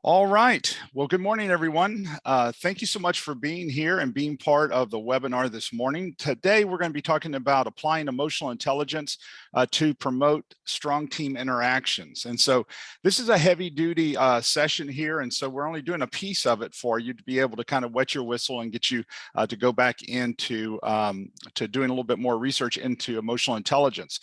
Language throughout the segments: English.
All right. Well, good morning, everyone. Thank you so much for being here and being part of the webinar this morning. Today, we're going to be talking about applying emotional intelligence to promote strong team interactions. And so this is a heavy duty session here. And so we're only doing a piece of it for you to be able to kind of wet your whistle and get you to go back into to doing a little bit more research into emotional intelligence.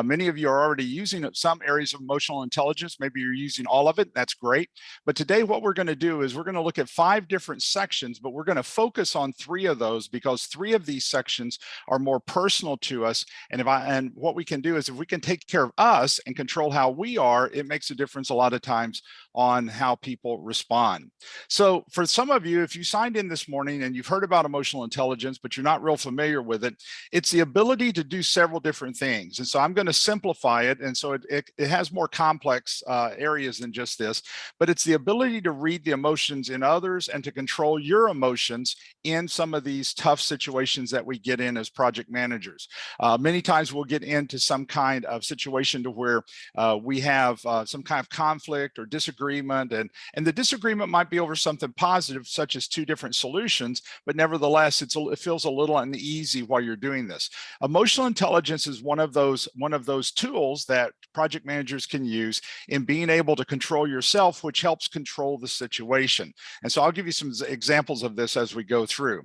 Many of you are already using some areas of emotional intelligence. Maybe you're using all of it. That's great. But today what we're going to do is we're going to look at 5 different sections, but we're going to focus on 3 of those because 3 of these sections are more personal to us. And what we can do is if we can take care of us and control how we are, it makes a difference a lot of times on how people respond. So for some of you, if you signed in this morning and you've heard about emotional intelligence, but you're not real familiar with it, it's the ability to do several different things. And so I'm going to simplify it. And so it has more complex areas than just this, but it's the ability to read the emotions in others and to control your emotions in some of these tough situations that we get in as project managers. Many times we'll get into some kind of situation to where we have some kind of conflict or disagreement, and the disagreement might be over something positive, such as 2 different solutions, but nevertheless, it feels a little uneasy while you're doing this. Emotional intelligence is one of those tools that project managers can use in being able to control yourself, which helps control the situation. And so I'll give you some examples of this as we go through.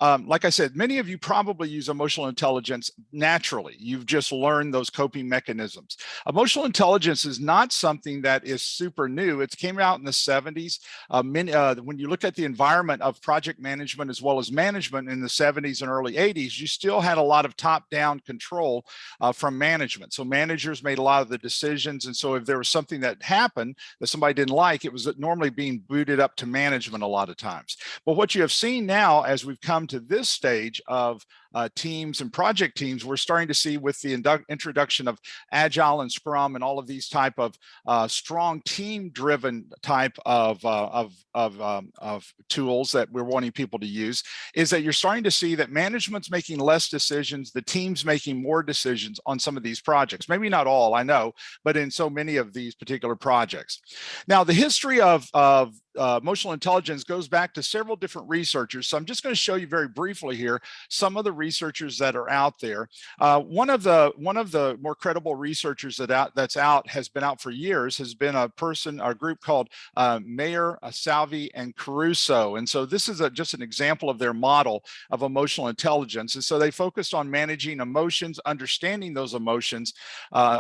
Like I said, many of you probably use emotional intelligence naturally. You've just learned those coping mechanisms. Emotional intelligence is not something that is super new. It came out in the 70s. When you look at the environment of project management as well as management in the 70s and early 80s, you still had a lot of top-down control from management. So managers made a lot of the decisions. And so if there was something that happened that somebody didn't like, it was normally being booted up to management a lot of times. But what you have seen now, as we've come to this stage of teams and project teams, we're starting to see with the introduction of Agile and Scrum and all of these type of strong team-driven type of tools that we're wanting people to use, is that you're starting to see that management's making less decisions, the team's making more decisions on some of these projects. Maybe not all, I know, but in so many of these particular projects. Now, the history of emotional intelligence goes back to several different researchers. So I'm just going to show you very briefly here some of the researchers that are out there. One of the more credible researchers has been out for years has been a group called Mayer, Salvi, and Caruso. And so this is just an example of their model of emotional intelligence. And so they focused on managing emotions, understanding those emotions,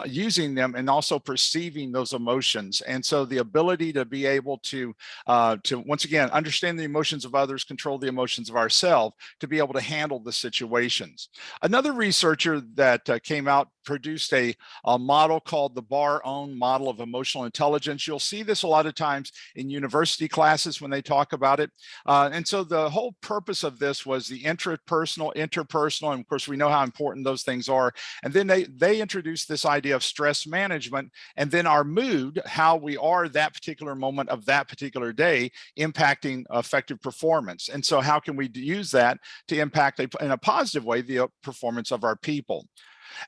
using them, and also perceiving those emotions. And so the ability to be able to once again understand the emotions of others, control the emotions of ourselves, to be able to handle the situations. Another researcher that came out produced a model called the Bar-Own model of emotional intelligence. You'll see this a lot of times in university classes when they talk about it. And so the whole purpose of this was the intrapersonal, interpersonal, and of course we know how important those things are. And then they introduced this idea of stress management, and then our mood, how we are that particular moment of that particular day, impacting effective performance. And so how can we use that to impact in a positive way the performance of our people?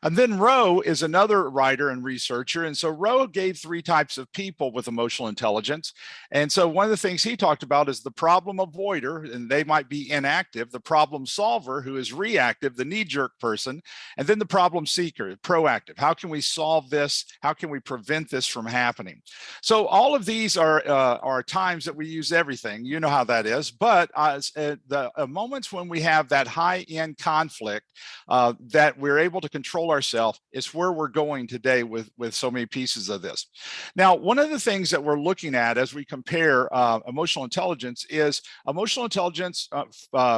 And then Rowe is another writer and researcher. And so Rowe gave 3 types of people with emotional intelligence. And so one of the things he talked about is the problem avoider, and they might be inactive, the problem solver, who is reactive, the knee-jerk person, and then the problem seeker, proactive. How can we solve this? How can we prevent this from happening? So all of these are times that we use everything. You know how that is. But the moments when we have that high-end conflict that we're able to control ourselves is where we're going today with so many pieces of this. Now, one of the things that we're looking at as we compare emotional intelligence is emotional intelligence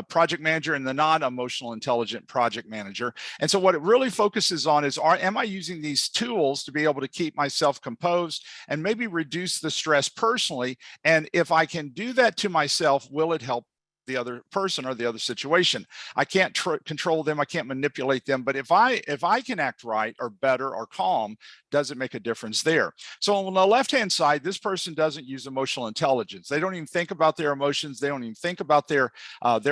project manager and the non-emotional intelligent project manager. And so what it really focuses on is, am I using these tools to be able to keep myself composed and maybe reduce the stress personally? And if I can do that to myself, will it help the other person or the other situation. I can't control them. I can't manipulate them. But if I can act right or better or calm, does it make a difference there? So on the left-hand side, this person doesn't use emotional intelligence. They don't even think about their emotions. They don't even think about their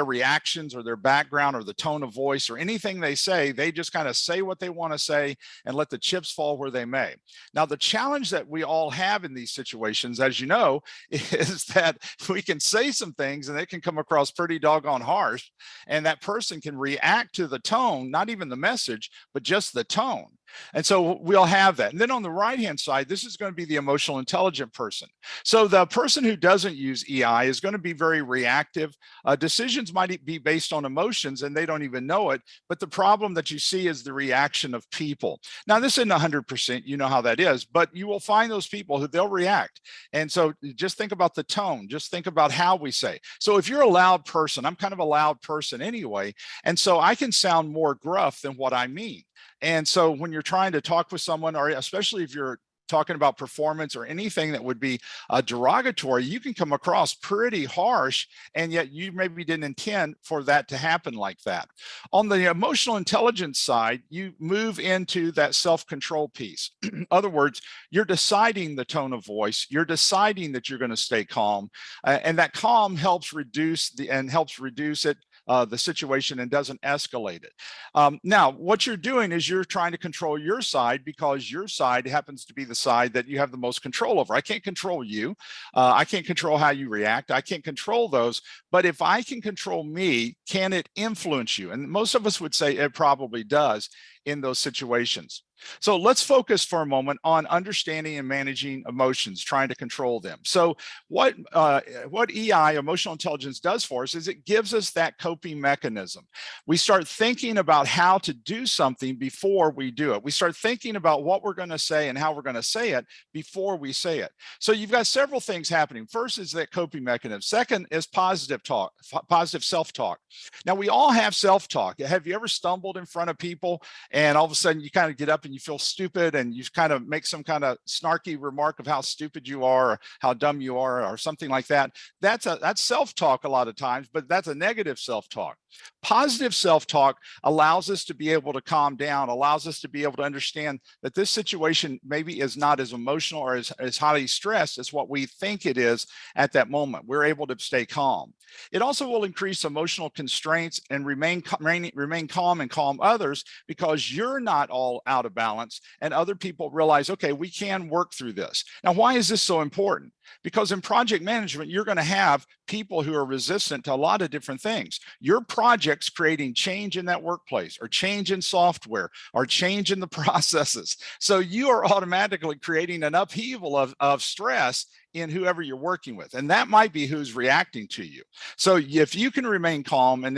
reactions or their background or the tone of voice or anything they say. They just kind of say what they want to say and let the chips fall where they may. Now, the challenge that we all have in these situations, as you know, is that we can say some things and they can come across pretty doggone harsh, and that person can react to the tone, not even the message, but just the tone. And so we'll have that. And then on the right-hand side, this is going to be the emotional intelligent person. So the person who doesn't use EI is going to be very reactive. Decisions might be based on emotions and they don't even know it. But the problem that you see is the reaction of people. Now, this isn't 100%, you know how that is, but you will find those people who they'll react. And so just think about the tone, just think about how we say. So if you're a loud person, I'm kind of a loud person anyway. And so I can sound more gruff than what I mean. And so when you're trying to talk with someone, or especially if you're talking about performance or anything that would be derogatory, you can come across pretty harsh, and yet you maybe didn't intend for that to happen like that. On the emotional intelligence side, you move into that self-control piece. In other words, you're deciding the tone of voice, you're deciding that you're going to stay calm, and that calm helps reduce it, the situation, and doesn't escalate it. Now, what you're doing is you're trying to control your side because your side happens to be the side that you have the most control over. I can't control you. I can't control how you react. I can't control those. But if I can control me, can it influence you? And most of us would say it probably does in those situations. So let's focus for a moment on understanding and managing emotions, trying to control them. So what EI, emotional intelligence, does for us is it gives us that coping mechanism. We start thinking about how to do something before we do it. We start thinking about what we're going to say and how we're going to say it before we say it. So you've got several things happening. First is that coping mechanism. Second is positive talk, positive self-talk. Now, we all have self-talk. Have you ever stumbled in front of people and all of a sudden you kind of get up and you feel stupid and you kind of make some kind of snarky remark of how stupid you are or how dumb you are or something like that? That's self-talk a lot of times, but that's a negative self-talk. Positive self-talk allows us to be able to calm down, allows us to be able to understand that this situation maybe is not as emotional or as highly stressed as what we think it is at that moment. We're able to stay calm. It also will increase emotional constraints and remain calm and calm others, because you're not all out of balance and other people realize, okay, we can work through this. Now, why is this so important? Because in project management, you're going to have people who are resistant to a lot of different things. Your project's creating change in that workplace, or change in software, or change in the processes. So you are automatically creating an upheaval of stress in whoever you're working with. And that might be who's reacting to you. So if you can remain calm, and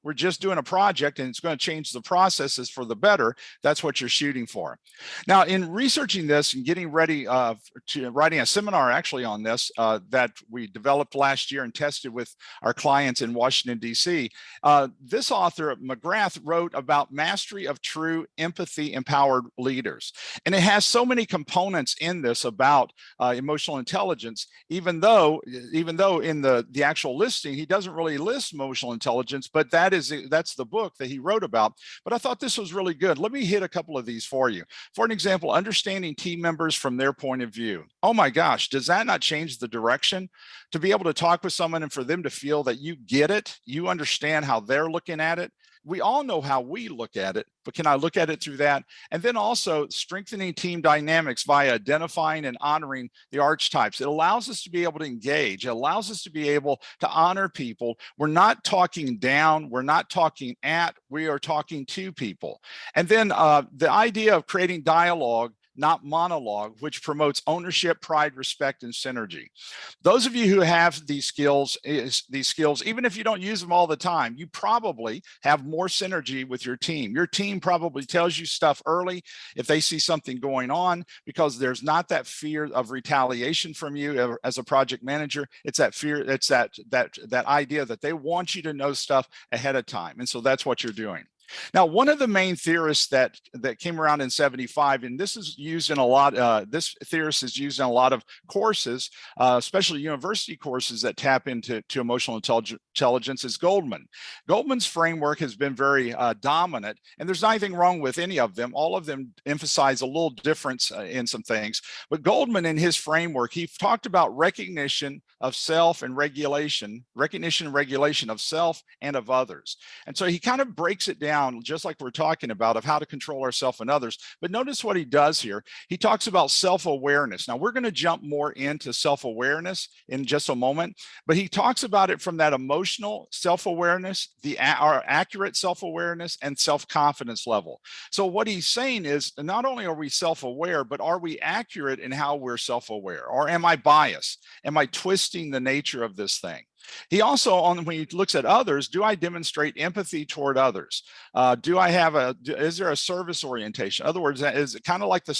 we're just doing a project and it's going to change the processes for the better, that's what you're shooting for. Now, in researching this and getting ready to writing a seminar actually on this that we developed last year and tested with our clients in Washington, D.C., this author, McGrath, wrote about mastery of true empathy empowered leaders. And it has so many components in this about emotional intelligence, even though in the actual listing, he doesn't really list emotional intelligence, but that's the book that he wrote about. But I thought this was really good. Let me hit a couple of these for you. For an example, understanding team members from their point of view. Oh my gosh, does that not change the direction? To be able to talk with someone and for them to feel that you get it, you understand how they're looking at it. We all know how we look at it, but can I look at it through that? And then also strengthening team dynamics by identifying and honoring the archetypes. It allows us to be able to engage. It allows us to be able to honor people. We're not talking down. We're not talking at. We are talking to people. And then the idea of creating dialogue, not monologue, which promotes ownership, pride, respect, and synergy. Those of you who have these skills, even if you don't use them all the time, you probably have more synergy with your team. Your team probably tells you stuff early if they see something going on, because there's not that fear of retaliation from you as a project manager. It's that fear, it's that idea that they want you to know stuff ahead of time. And so that's what you're doing. Now, one of the main theorists that came around in 75, and this is used in a lot, this theorist is used in a lot of courses, especially university courses that tap into emotional intelligence, is Goldman. Goldman's framework has been very dominant, and there's not anything wrong with any of them. All of them emphasize a little difference in some things. But Goldman, in his framework, he talked about recognition of self and regulation, recognition and regulation of self and of others. And so he kind of breaks it down, just like we're talking about, of how to control ourselves and others. But notice what he does here. He talks about self-awareness. Now, we're going to jump more into self-awareness in just a moment, but he talks about it from that emotional self-awareness, our accurate self-awareness, and self-confidence level. So what he's saying is, not only are we self-aware, but are we accurate in how we're self-aware? Or am I biased? Am I twisting the nature of this thing? He also, when he looks at others, do I demonstrate empathy toward others? Is there a service orientation? In other words, is it kind of like the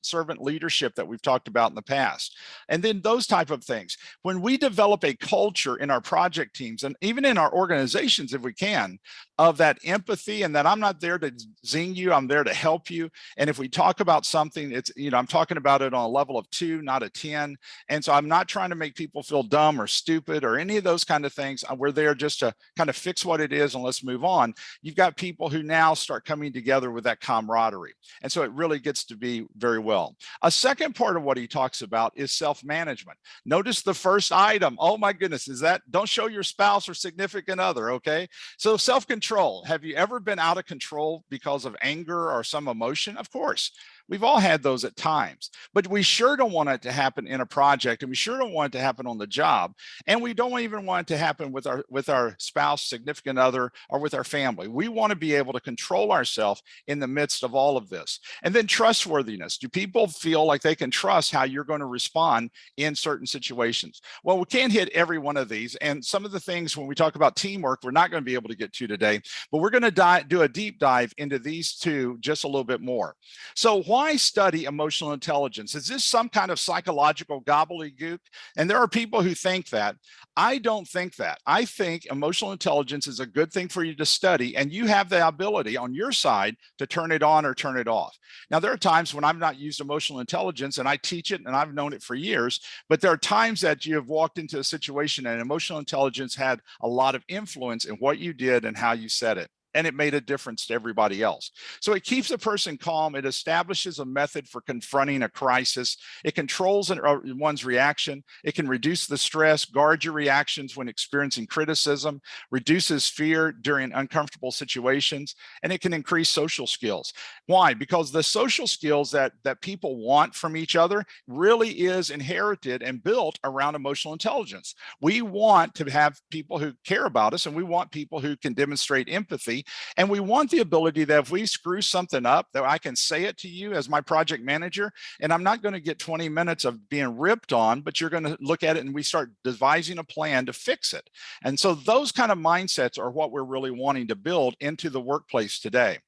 servant leadership that we've talked about in the past? And then those type of things. When we develop a culture in our project teams, and even in our organizations, if we can, of that empathy, and that I'm not there to zing you, I'm there to help you. And if we talk about something, it's, I'm talking about it on a level of 2, not a 10. And so I'm not trying to make people feel dumb or stupid or any of those kind of things. We're there just to kind of fix what it is and let's move on. You've got people who now start coming together with that camaraderie. And so it really gets to be very well. A second part of what he talks about is self-management. Notice the first item. Oh my goodness, is that don't show your spouse or significant other, okay? So self-control. Have you ever been out of control because of anger or some emotion? Of course. We've all had those at times, but we sure don't want it to happen in a project, and we sure don't want it to happen on the job. And we don't even want it to happen with our spouse, significant other, or with our family. We want to be able to control ourselves in the midst of all of this. And then trustworthiness. Do people feel like they can trust how you're going to respond in certain situations? Well, we can't hit every one of these. And some of the things when we talk about teamwork, we're not going to be able to get to today, but we're going to do a deep dive into these two just a little bit more. So why study emotional intelligence? Is this some kind of psychological gobbledygook? And there are people who think that. I don't think that. I think emotional intelligence is a good thing for you to study, and you have the ability on your side to turn it on or turn it off. Now, there are times when I've not used emotional intelligence and I teach it and I've known it for years, but there are times that you have walked into a situation and emotional intelligence had a lot of influence in what you did and how you said it. And it made a difference to everybody else. So it keeps a person calm. It establishes a method for confronting a crisis. It controls one's reaction. It can reduce the stress, guard your reactions when experiencing criticism, reduces fear during uncomfortable situations, and it can increase social skills. Why? Because the social skills that people want from each other really is inherited and built around emotional intelligence. We want to have people who care about us, and we want people who can demonstrate empathy. And we want the ability that if we screw something up, that I can say it to you as my project manager, and I'm not going to get 20 minutes of being ripped on, but you're going to look at it and we start devising a plan to fix it. And so those kind of mindsets are what we're really wanting to build into the workplace today.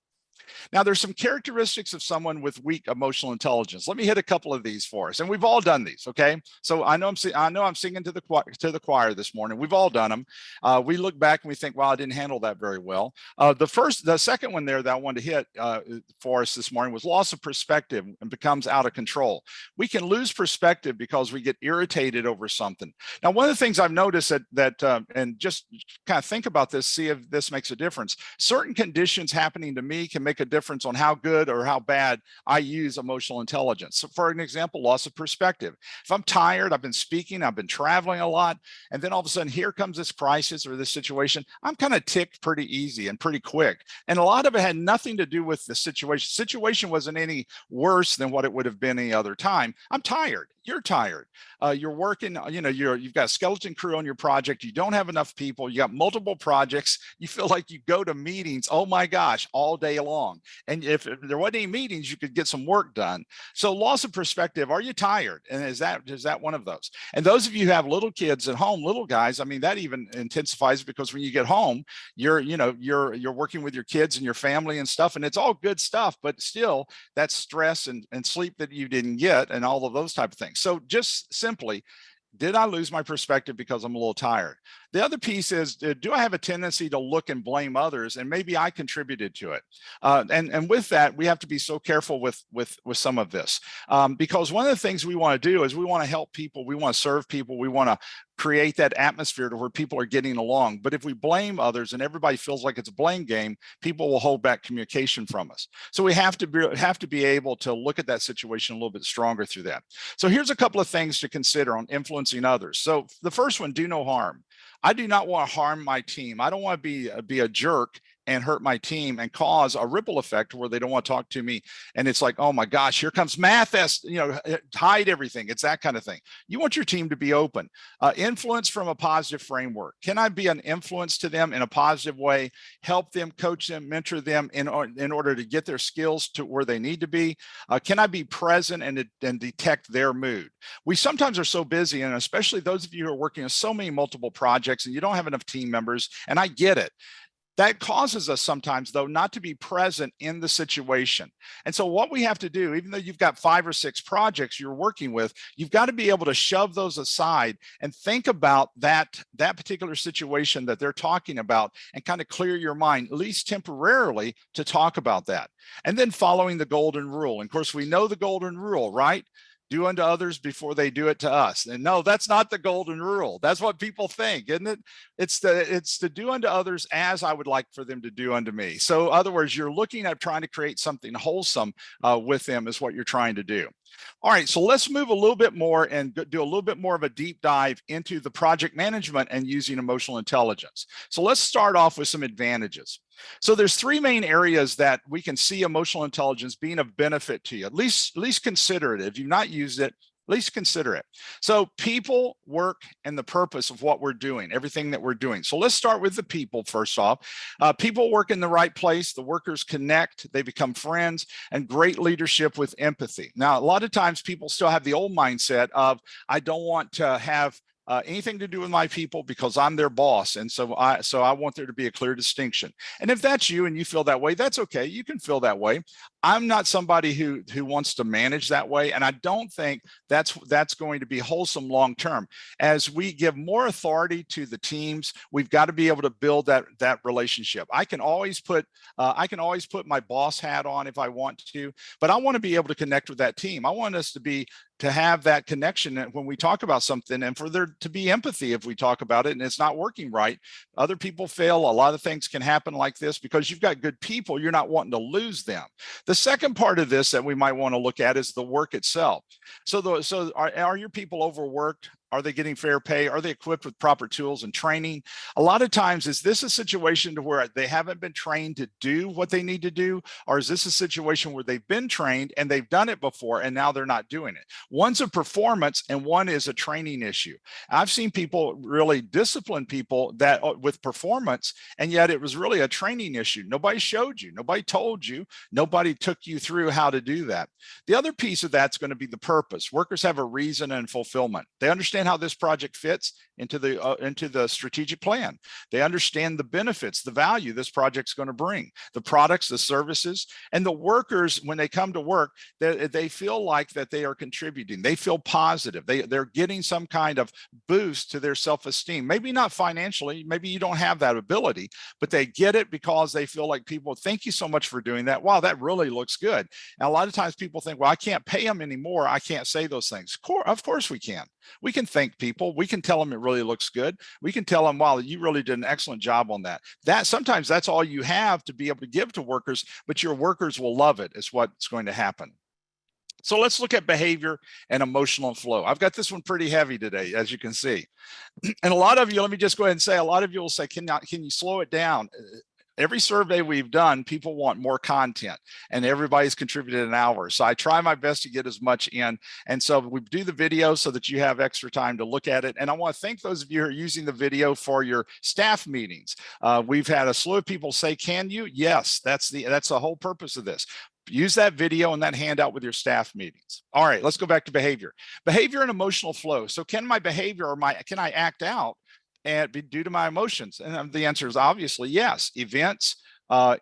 Now, there's some characteristics of someone with weak emotional intelligence. Let me hit a couple of these for us, and we've all done these. Okay, so I know I'm singing to the choir this morning. We've all done them. We look back and we think, "Wow, I didn't handle that very well." The second one there that I wanted to hit for us this morning was loss of perspective and becomes out of control. We can lose perspective because we get irritated over something. Now, one of the things I've noticed and just kind of think about this, see if this makes a difference. Certain conditions happening to me can make a difference on how good or how bad I use emotional intelligence. So for an example, loss of perspective. If I'm tired, I've been speaking, I've been traveling a lot, and then all of a sudden here comes this crisis or this situation, I'm kind of ticked pretty easy and pretty quick. And a lot of it had nothing to do with the situation. Situation wasn't any worse than what it would have been any other time. I'm tired. You're tired. You're working, you've got a skeleton crew on your project. You don't have enough people. You got multiple projects. You feel like you go to meetings, oh my gosh, all day long. And if there wasn't any meetings, you could get some work done. So loss of perspective, are you tired? And is that one of those? And those of you who have little kids at home, little guys, I mean, that even intensifies because when you get home, you're working with your kids and your family and stuff, and it's all good stuff, but still that's stress and sleep that you didn't get and all of those type of things. So just simply, Did I lose my perspective because I'm a little tired? The other piece is, do I have a tendency to look and blame others, and maybe I contributed to it? And with that, we have to be so careful with some of this, because one of the things we want to do is we want to help people, we want to serve people, we want to create that atmosphere to where people are getting along. But if we blame others and everybody feels like it's a blame game, people will hold back communication from us. So we have to be able to look at that situation a little bit stronger through that. So here's a couple of things to consider on influencing others. So the first one, do no harm. I do not want to harm my team. I don't want to be a jerk and hurt my team and cause a ripple effect where they don't want to talk to me. And it's like, oh my gosh, here comes Mathis, hide everything. It's that kind of thing. You want your team to be open. Influence from a positive framework. Can I be an influence to them in a positive way, help them, coach them, mentor them in order to get their skills to where they need to be? Can I be present and detect their mood? We sometimes are so busy, and especially those of you who are working on so many multiple projects and you don't have enough team members, and I get it. That causes us sometimes, though, not to be present in the situation. And so what we have to do, even though you've got 5 or 6 projects you're working with, you've got to be able to shove those aside and think about that particular situation that they're talking about and kind of clear your mind, at least temporarily, to talk about that. And then following the golden rule. And of course, we know the golden rule, right? Do unto others before they do it to us. And no, that's not the golden rule. That's what people think, isn't it? It's to do unto others as I would like for them to do unto me. So in other words, you're looking at trying to create something wholesome with them is what you're trying to do. All right, so let's move a little bit more and do a little bit more of a deep dive into the project management and using emotional intelligence. So let's start off with some advantages. So there's 3 main areas that we can see emotional intelligence being of benefit to you. At least consider it. If you've not used it, at least consider it. So people, work, and the purpose of what we're doing, everything that we're doing. So let's start with the people first off. People work in the right place. The workers connect. They become friends, and great leadership with empathy. Now, a lot of times people still have the old mindset of, I don't want to have anything to do with my people because I'm their boss. And so I want there to be a clear distinction. And if that's you and you feel that way, that's okay. You can feel that way. I'm not somebody who wants to manage that way. And I don't think that's going to be wholesome long-term. As we give more authority to the teams, we've got to be able to build that relationship. I can always put my boss hat on if I want to, but I want to be able to connect with that team. I want us to have that connection when we talk about something, and for there to be empathy if we talk about it and it's not working right. Other people fail. A lot of things can happen like this because you've got good people. You're not wanting to lose them. The second part of this that we might want to look at is the work itself. So are your people overworked? Are they getting fair pay? Are they equipped with proper tools and training? A lot of times, is this a situation to where they haven't been trained to do what they need to do? Or is this a situation where they've been trained and they've done it before and now they're not doing it? One's a performance and one is a training issue. I've seen people really discipline people that with performance, and yet it was really a training issue. Nobody showed you, nobody told you, nobody took you through how to do that. The other piece of that's going to be the purpose. Workers have a reason and fulfillment. They understand how this project fits into the strategic plan. They understand the benefits, the value this project's going to bring, the products, the services, and the workers, when they come to work, they feel like that they are contributing. They feel positive. They're getting some kind of boost to their self-esteem. Maybe not financially, maybe you don't have that ability, but they get it because they feel like people, thank you so much for doing that. Wow, that really looks good. And a lot of times people think, well, I can't pay them anymore. I can't say those things. Of course we can. We can thank people. We can tell them it really looks good. We can tell them, wow, you really did an excellent job on that. Sometimes that's all you have to be able to give to workers, but your workers will love it, is what's going to happen. So let's look at behavior and emotional flow. I've got this one pretty heavy today, as you can see. And a lot of you, let me just go ahead and say, a lot of you will say, can you slow it down? Every survey we've done, people want more content, and everybody's contributed an hour. So I try my best to get as much in. And so we do the video so that you have extra time to look at it. And I want to thank those of you who are using the video for your staff meetings. We've had a slew of people say, can you? Yes, that's the whole purpose of this. Use that video and that handout with your staff meetings. All right, let's go back to behavior. Behavior and emotional flow. So can my behavior can I act out and be due to my emotions? And the answer is obviously yes. Events,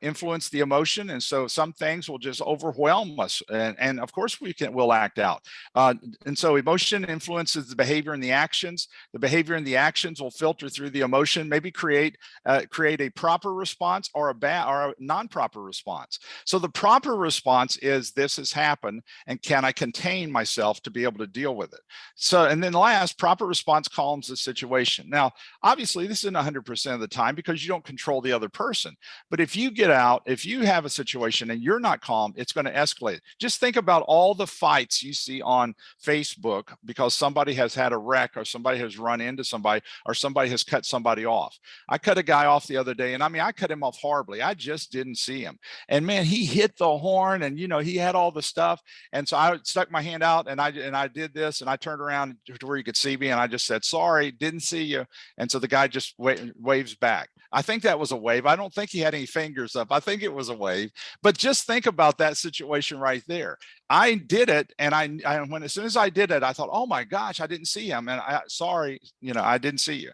influence the emotion. And so some things will just overwhelm us. And of course we'll act out. And so emotion influences the behavior and the actions. The behavior and the actions will filter through the emotion, maybe create a proper response or a non-proper response. So the proper response is, this has happened, and can I contain myself to be able to deal with it? So, and then last, proper response calms the situation. Now, obviously this isn't 100% of the time because you don't control the other person. But if you get out, if you have a situation and you're not calm, it's going to escalate. Just think about all the fights you see on Facebook because somebody has had a wreck, or somebody has run into somebody, or somebody has cut somebody off. I cut a guy off the other day, and I mean, I cut him off horribly. I just didn't see him. And man, he hit the horn, and he had all the stuff. And so I stuck my hand out, and I did this, and I turned around to where you could see me, and I just said, sorry, didn't see you. And so the guy just waves back. I think that was a wave. I don't think he had any fingers up. I think it was a wave. But just think about that situation right there. I did it, and as soon as I did it, I thought, oh my gosh, I didn't see him, and sorry, I didn't see you.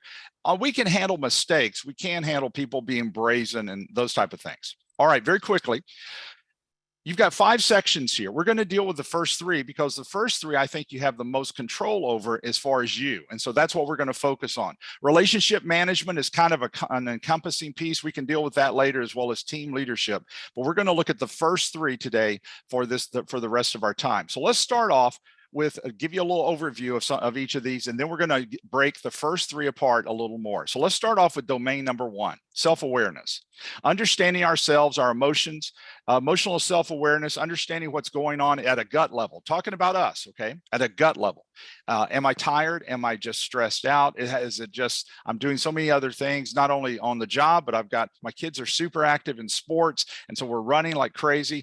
We can handle mistakes. We can handle people being brazen and those type of things. All right, very quickly. You've got 5 sections here. We're going to deal with the first 3 because the first 3, I think you have the most control over as far as you. And so that's what we're going to focus on. Relationship management is kind of an encompassing piece. We can deal with that later, as well as team leadership. But we're going to look at the first 3 today for the rest of our time. So let's start off with give you a little overview of each of these, and then we're going to break the first 3 apart a little more. So let's start off with domain number 1, self-awareness. Understanding ourselves, our emotions, emotional self-awareness, understanding what's going on at a gut level, talking about us, okay, at a gut level. Am I tired? Am I just stressed out? Is it just, I'm doing so many other things, not only on the job, but my kids are super active in sports. And so we're running like crazy.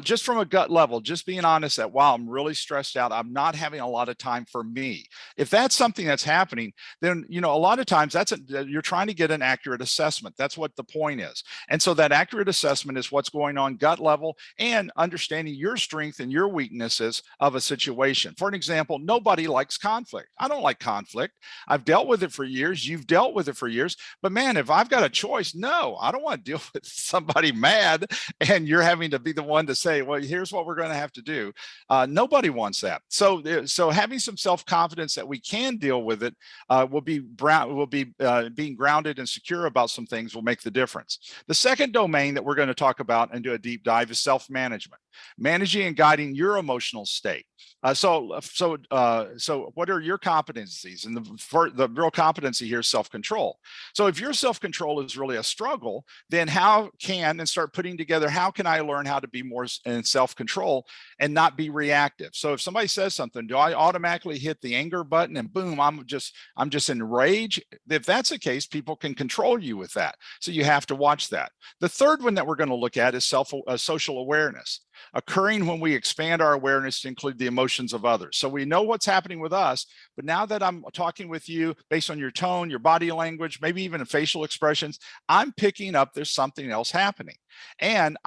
Just from a gut level, just being honest that, wow, I'm really stressed out. I'm not having a lot of time for me. If that's something that's happening, then, a lot of times you're trying to get an accurate assessment. That's what the point is. And so that accurate assessment is what's going on gut level and understanding your strength and your weaknesses of a situation. For an example, nobody likes conflict. I don't like conflict. I've dealt with it for years. You've dealt with it for years. But man, if I've got a choice, no, I don't want to deal with somebody mad and you're having to be the one to say, well, here's what we're going to have to do. Nobody wants that. So having some self-confidence that we can deal with it will be being grounded and secure about some things will make the difference. The second domain that we're going to talk about and do a deep dive is self-management, managing and guiding your emotional state. So what are your competencies? And the real competency here is self-control. So if your self-control is really a struggle, then start putting together, how can I learn how to be more in self-control and not be reactive? So if somebody says something, do I automatically hit the anger button and boom, I'm just enraged? If that's the case, people can control you with that. So you have to watch that. The third one that we're going to look at is social awareness, occurring when we expand our awareness to include the emotions of others. So we know what's happening with us, but now that I'm talking with you based on your tone, your body language, maybe even facial expressions, I'm picking up there's something else happening. And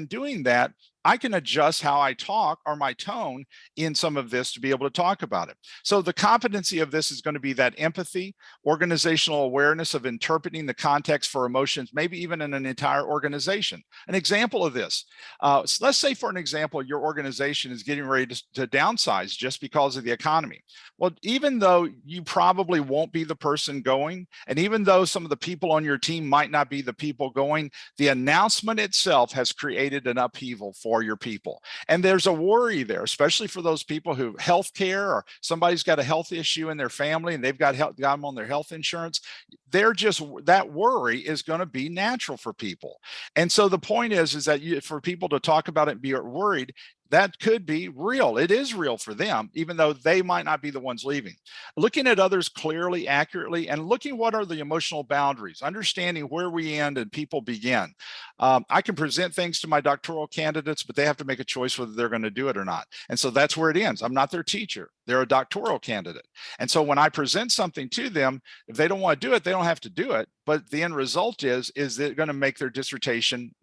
doing that, I can adjust how I talk or my tone in some of this to be able to talk about it. So the competency of this is going to be that empathy, organizational awareness of interpreting the context for emotions, maybe even in an entire organization. An example of this, so let's say for an example, your organization is getting ready to downsize just because of the economy. Well, even though you probably won't be the person going, and even though some of the people on your team might not be the people going, the announcement itself has created an upheaval for your people. And there's a worry there, especially for those people who healthcare, or somebody's got a health issue in their family and they've got them on their health insurance. That worry is going to be natural for people. And so the point is that for people to talk about it and be worried, that could be real. It is real for them, even though they might not be the ones leaving. Looking at others clearly, accurately, and looking what are the emotional boundaries, understanding where we end and people begin. I can present things to my doctoral candidates, but they have to make a choice whether they're going to do it or not. And so that's where it ends. I'm not their teacher. They're a doctoral candidate. And so when I present something to them, if they don't want to do it, they don't have to do it. but the end result is they're going to make their dissertation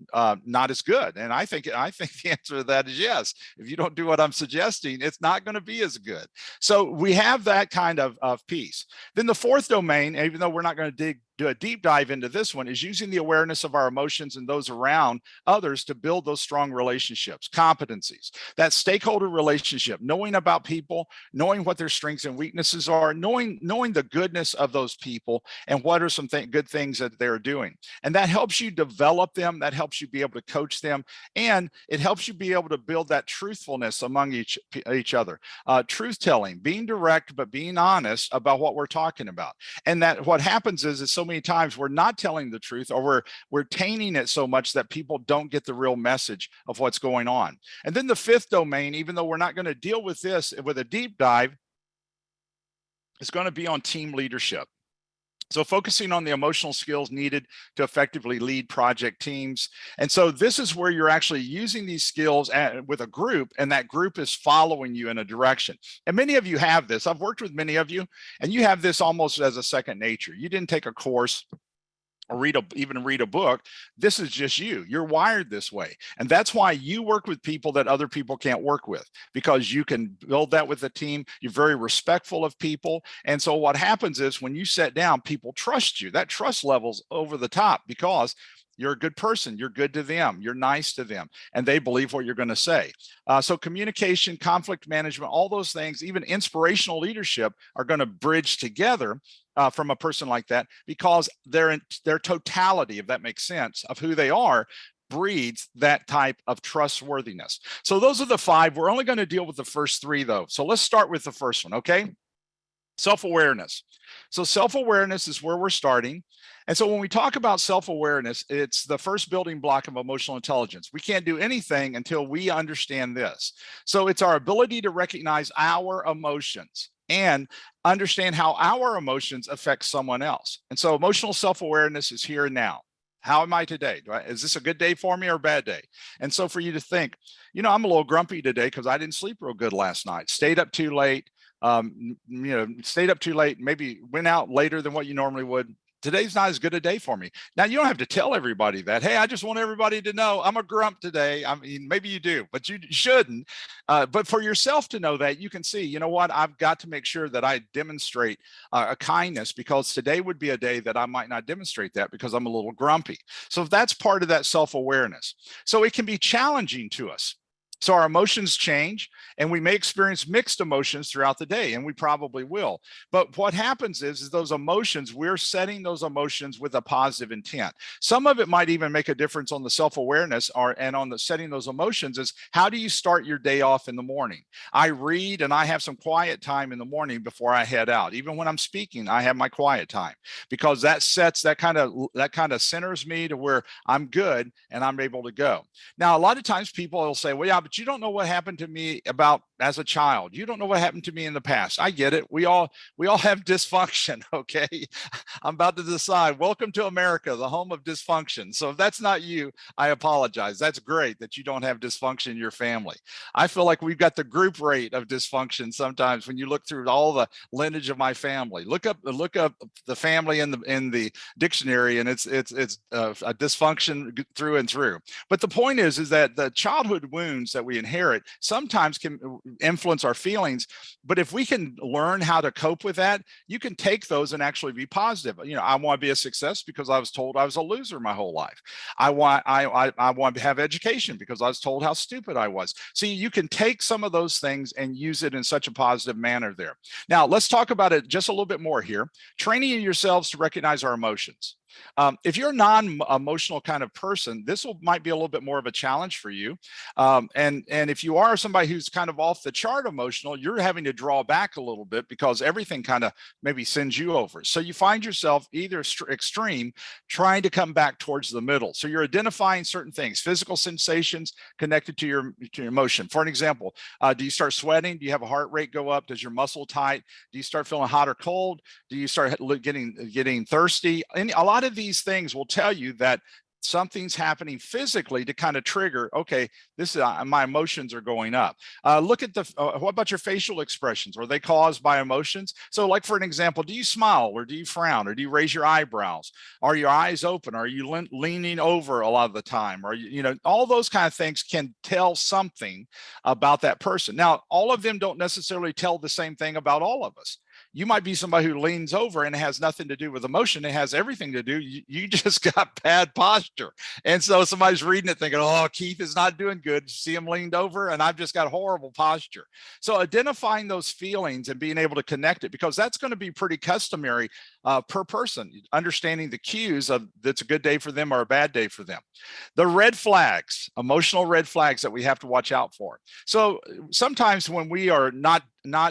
not as good. And I think the answer to that is yes. If you don't do what I'm suggesting, it's not going to be as good. So we have that kind of piece. Then the fourth domain, even though we're not going to do a deep dive into this one, is using the awareness of our emotions and those around others to build those strong relationships, competencies, that stakeholder relationship, knowing about people, knowing what their strengths and weaknesses are, knowing the goodness of those people and what are some good things that they're doing. And that helps you develop them, that helps you be able to coach them, and it helps you be able to build that truthfulness among each other. Truth telling, being direct, but being honest about what we're talking about. And that what happens is so many times we're not telling the truth, or we're tainting it so much that people don't get the real message of what's going on. And then the fifth domain, even though we're not going to deal with this with a deep dive, is going to be on team leadership. So focusing on the emotional skills needed to effectively lead project teams. And so this is where you're actually using these skills with a group, and that group is following you in a direction. And many of you have this. I've worked with many of you, and you have this almost as a second nature. You didn't take a course or even read a book. This is just you. You're wired this way. And that's why you work with people that other people can't work with, because you can build that with a team. You're very respectful of people. And so what happens is when you sit down, people trust you. That trust level's over the top because you're a good person. You're good to them. You're nice to them. And they believe what you're going to say. So communication, conflict management, all those things, even inspirational leadership are going to bridge together from a person like that, because their totality, if that makes sense, of who they are breeds that type of trustworthiness. So those are the five. We're only going to deal with the first three, though. So let's start with the first one, okay? Self-awareness. So self-awareness is where we're starting. And so when we talk about self-awareness, it's the first building block of emotional intelligence. We can't do anything until we understand this. So it's our ability to recognize our emotions and understand how our emotions affect someone else. And so emotional self-awareness is here and now. How am I today? Is this a good day for me or a bad day? And so for you to think, I'm a little grumpy today because I didn't sleep real good last night, stayed up too late, maybe went out later than what you normally would. Today's not as good a day for me. Now, you don't have to tell everybody that. Hey, I just want everybody to know I'm a grump today. I mean, maybe you do, but you shouldn't. But for yourself to know that, you can see, you know what, I've got to make sure that I demonstrate a kindness, because today would be a day that I might not demonstrate that because I'm a little grumpy. So that's part of that self-awareness. So it can be challenging to us. So our emotions change, and we may experience mixed emotions throughout the day, and we probably will. But what happens is those emotions, we're setting those emotions with a positive intent. Some of it might even make a difference on the self-awareness and on the setting those emotions is, how do you start your day off in the morning? I read and I have some quiet time in the morning before I head out. Even when I'm speaking, I have my quiet time, because that sets that kind of centers me to where I'm good and I'm able to go. Now, a lot of times people will say, well, yeah, but you don't know what happened to me as a child. You don't know what happened to me in the past. I get it. We all have dysfunction. Okay. I'm about to decide. Welcome to America, the home of dysfunction. So if that's not you, I apologize. That's great that you don't have dysfunction in your family. I feel like we've got the group rate of dysfunction sometimes when you look through all the lineage of my family. Look up the family in the dictionary, and it's a dysfunction through and through. But the point is that the childhood wounds that we inherit sometimes can influence our feelings. But if we can learn how to cope with that, you can take those and actually be positive. I want to be a success because I was told I was a loser my whole life. I want to have education because I was told how stupid I was. See, you can take some of those things and use it in such a positive manner there. Now, let's talk about it just a little bit more here. Training yourselves to recognize our emotions. If you're a non-emotional kind of person, this might be a little bit more of a challenge for you. And if you are somebody who's kind of off the chart emotional, you're having to draw back a little bit because everything kind of maybe sends you over. So you find yourself either extreme, trying to come back towards the middle. So you're identifying certain things, physical sensations connected to your emotion. For an example, do you start sweating? Do you have a heart rate go up? Does your muscle tight? Do you start feeling hot or cold? Do you start getting thirsty? A lot of these things will tell you that something's happening physically to kind of trigger, okay, this is my emotions are going up. Look at what about your facial expressions? Are they caused by emotions? So like for an example, do you smile or do you frown or do you raise your eyebrows? Are your eyes open? Are you leaning over a lot of the time? Are you know, all those kind of things can tell something about that person. Now, all of them don't necessarily tell the same thing about all of us. You might be somebody who leans over and it has nothing to do with emotion. It has everything to do. You just got bad posture. And so somebody's reading it thinking, oh, Keith is not doing good. See him leaned over and I've just got horrible posture. So identifying those feelings and being able to connect it, because that's going to be pretty customary per person, understanding the cues of that's a good day for them or a bad day for them. The red flags, emotional red flags that we have to watch out for. So sometimes when we are not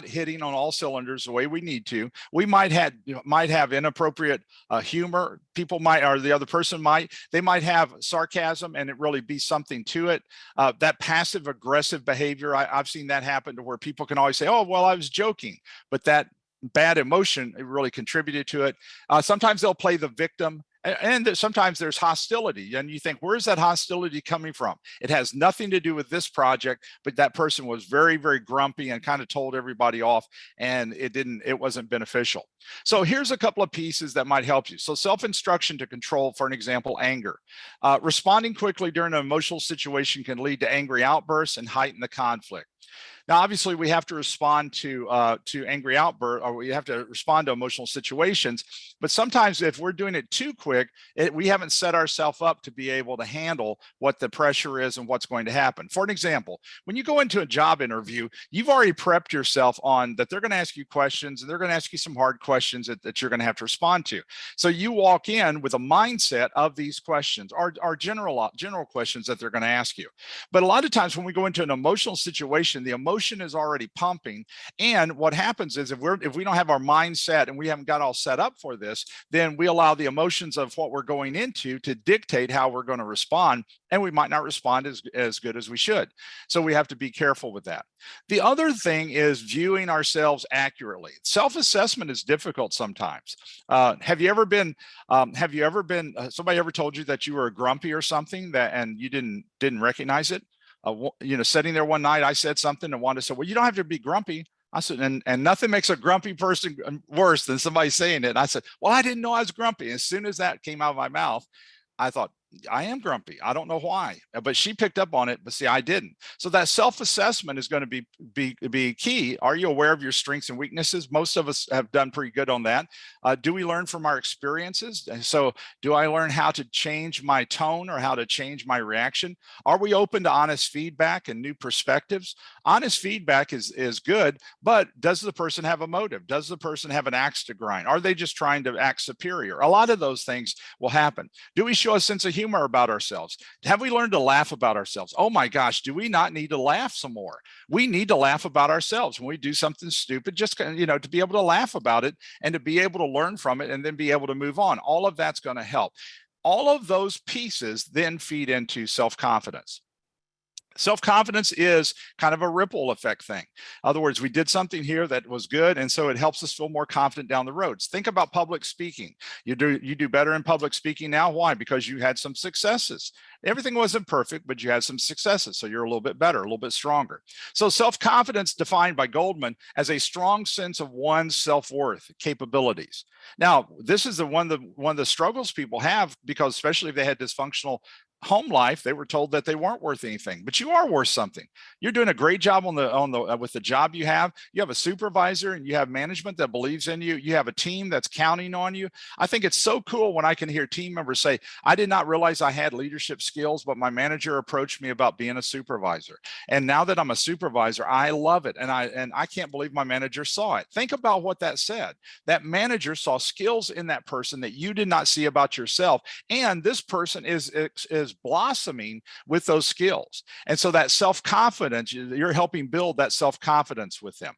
hitting on all cylinders the way we need to, we might have inappropriate humor. People might, or the other person might, they might have sarcasm and it really be something to it. That passive aggressive behavior, I've seen that happen to where people can always say, oh, well, I was joking, but that bad emotion, it really contributed to it. Sometimes they'll play the victim. And sometimes there's hostility, and you think, where's that hostility coming from? It has nothing to do with this project, but that person was very, very grumpy and kind of told everybody off, and it wasn't beneficial. So here's a couple of pieces that might help you. So self-instruction to control, for an example, anger. Responding quickly during an emotional situation can lead to angry outbursts and heighten the conflict. Now, obviously, we have to respond to angry outbursts, or we have to respond to emotional situations. But sometimes, if we're doing it too quick, we haven't set ourselves up to be able to handle what the pressure is and what's going to happen. For an example, when you go into a job interview, you've already prepped yourself on that they're going to ask you questions, and they're going to ask you some hard questions that you're going to have to respond to. So you walk in with a mindset of these questions, or general questions that they're going to ask you. But a lot of times, when we go into an emotional situation, the emotion is already pumping, and what happens is if we don't have our mindset and we haven't got all set up for this, then we allow the emotions of what we're going into to dictate how we're going to respond, and we might not respond as good as we should. So we have to be careful with that. The other thing is viewing ourselves accurately. Self-assessment is difficult sometimes. Have you ever been somebody ever told you that you were grumpy or something and you didn't recognize it? Sitting there one night, I said something and Wanda said, well, you don't have to be grumpy. I said, and nothing makes a grumpy person worse than somebody saying it. And I said, well, I didn't know I was grumpy. As soon as that came out of my mouth, I thought, I am grumpy. I don't know why, but she picked up on it, but see, I didn't. So that self-assessment is going to be key. Are you aware of your strengths and weaknesses? Most of us have done pretty good on that. Do we learn from our experiences? So do I learn how to change my tone or how to change my reaction? Are we open to honest feedback and new perspectives? Honest feedback is good, but does the person have a motive? Does the person have an axe to grind? Are they just trying to act superior? A lot of those things will happen. Do we show a sense of humor about ourselves? Have we learned to laugh about ourselves? Oh my gosh, do we not need to laugh some more? We need to laugh about ourselves when we do something stupid, just to be able to laugh about it and to be able to learn from it and then be able to move on. All of that's going to help. All of those pieces then feed into self-confidence. Self-confidence is kind of a ripple effect thing. In other words, we did something here that was good, and so it helps us feel more confident down the roads. Think about public speaking. You do better in public speaking now. Why? Because you had some successes. Everything wasn't perfect, but you had some successes, so you're a little bit better, a little bit stronger. So self-confidence defined by Goldman as a strong sense of one's self-worth, capabilities. Now, this is one of the struggles people have, because especially if they had dysfunctional home life, they were told that they weren't worth anything, but you are worth something. You're doing a great job with the job you have. You have a supervisor and you have management that believes in you. You have a team that's counting on you. I think it's so cool when I can hear team members say, I did not realize I had leadership skills, but my manager approached me about being a supervisor. And now that I'm a supervisor, I love it. And I can't believe my manager saw it. Think about what that said. That manager saw skills in that person that you did not see about yourself. And this person is blossoming with those skills. And so that self-confidence, you're helping build that self-confidence with them.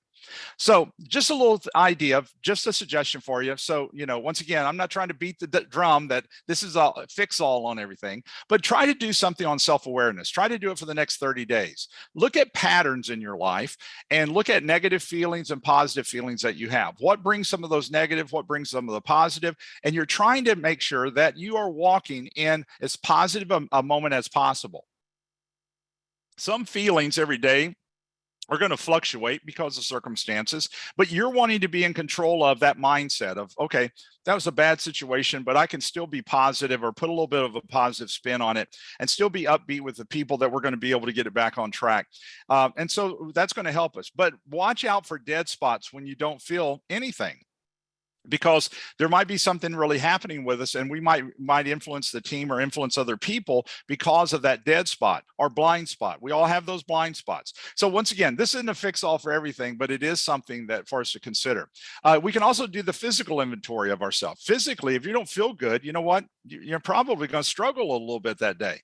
So just a little idea of just a suggestion for you. So, once again, I'm not trying to beat the drum that this is a fix all on everything, but try to do something on self-awareness. Try to do it for the next 30 days. Look at patterns in your life and look at negative feelings and positive feelings that you have. What brings some of those negative? What brings some of the positive? And you're trying to make sure that you are walking in as positive a moment as possible. Some feelings every day are going to fluctuate because of circumstances, but you're wanting to be in control of that mindset of, okay, that was a bad situation, but I can still be positive or put a little bit of a positive spin on it and still be upbeat with the people that we're going to be able to get it back on track. And so that's going to help us, but watch out for dead spots when you don't feel anything, because there might be something really happening with us and we might influence the team or influence other people because of that dead spot or blind spot. We all have those blind spots. So once again, this isn't a fix all for everything, but it is something that for us to consider. We can also do the physical inventory of ourselves. Physically, if you don't feel good, you know what? You're probably going to struggle a little bit that day.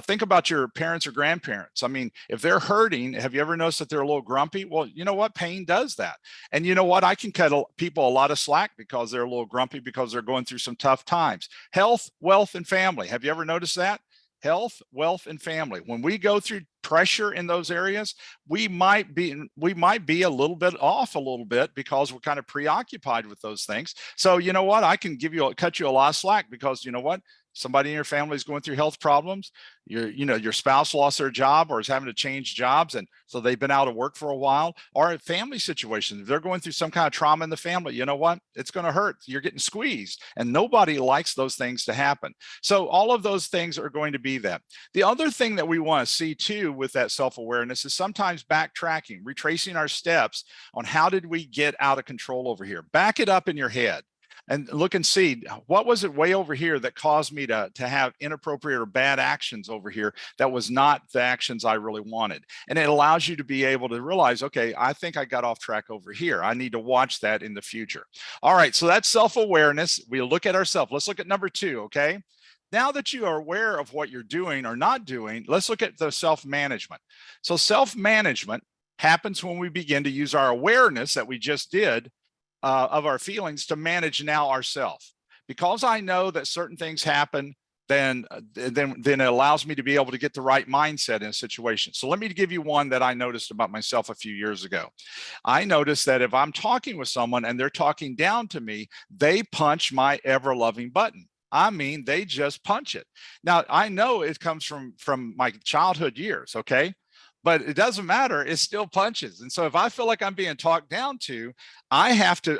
Think about your parents or grandparents. I mean, if they're hurting, have you ever noticed that they're a little grumpy? Well, you know what? Pain does that. And you know what? I can cut people a lot of slack because they're a little grumpy because they're going through some tough times. Health, wealth, and family. Have you ever noticed that? Health, wealth, and family. When we go through pressure in those areas, we might be a little bit off a little bit because we're kind of preoccupied with those things. So you know what? I can cut you a lot of slack because you know what? Somebody in your family is going through health problems. Your spouse lost their job or is having to change jobs, and so they've been out of work for a while. Or a family situation, if they're going through some kind of trauma in the family, you know what? It's going to hurt. You're getting squeezed, and nobody likes those things to happen. So all of those things are going to be that. The other thing that we want to see too with that self-awareness is sometimes backtracking, retracing our steps on how did we get out of control over here. Back it up in your head and look and see what was it way over here that caused me to have inappropriate or bad actions over here that was not the actions I really wanted. And it allows you to be able to realize, okay, I think I got off track over here. I need to watch that in the future. All right, so that's self-awareness. We look at ourselves. Let's look at number 2, okay? Now that you are aware of what you're doing or not doing, let's look at the self-management. So self-management happens when we begin to use our awareness that we just did of our feelings to manage now ourselves. Because I know that certain things happen, then it allows me to be able to get the right mindset in a situation. So let me give you one that I noticed about myself a few years ago. I noticed that if I'm talking with someone and they're talking down to me, they punch my ever-loving button. I mean, they just punch it. Now, I know it comes from my childhood years, okay? But it doesn't matter, it still punches. And so if I feel like I'm being talked down to, I have to